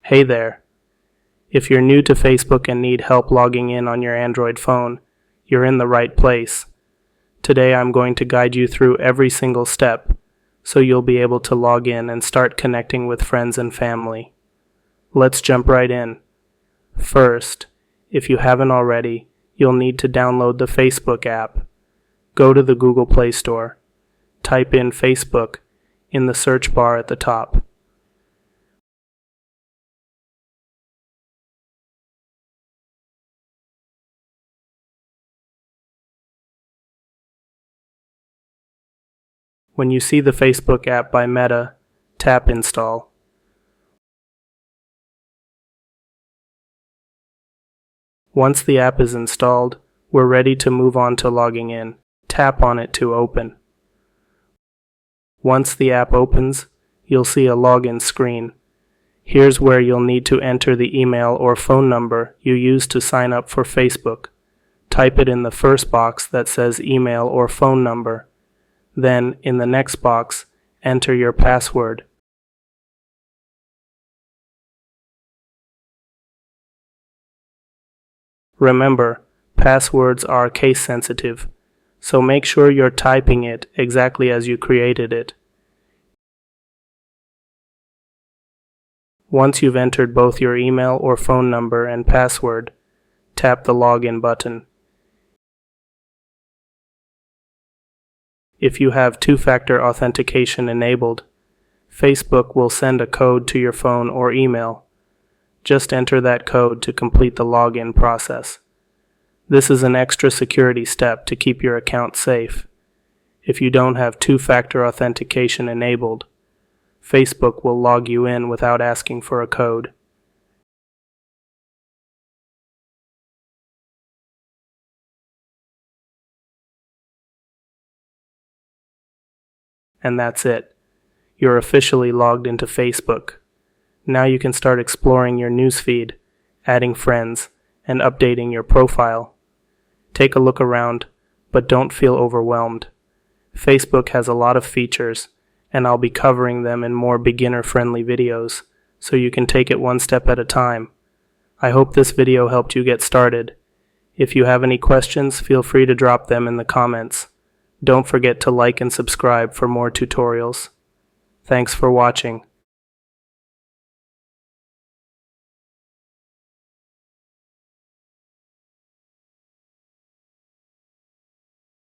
Hey there. If you're new to Facebook and need help logging in on your Android phone, you're in the right place. Today I'm going to guide you through every single step, so you'll be able to log in and start connecting with friends and family. Let's jump right in. First, if you haven't already, you'll need to download the Facebook app. Go to the Google Play Store. Type in Facebook in the search bar at the top. When you see the Facebook app by Meta, tap Install. Once the app is installed, we're ready to move on to logging in. Tap on it to open. Once the app opens, you'll see a login screen. Here's where you'll need to enter the email or phone number you used to sign up for Facebook. Type it in the first box that says email or phone number. Then, in the next box, enter your password. Remember, passwords are case sensitive, so make sure you're typing it exactly as you created it. Once you've entered both your email or phone number and password, tap the login button. If you have two-factor authentication enabled, Facebook will send a code to your phone or email. Just enter that code to complete the login process. This is an extra security step to keep your account safe. If you don't have two-factor authentication enabled, Facebook will log you in without asking for a code. And that's it. You're officially logged into Facebook. Now you can start exploring your newsfeed, adding friends, and updating your profile. Take a look around, but don't feel overwhelmed. Facebook has a lot of features, and I'll be covering them in more beginner-friendly videos, so you can take it one step at a time. I hope this video helped you get started. If you have any questions, feel free to drop them in the comments. Don't forget to like and subscribe for more tutorials. Thanks for watching.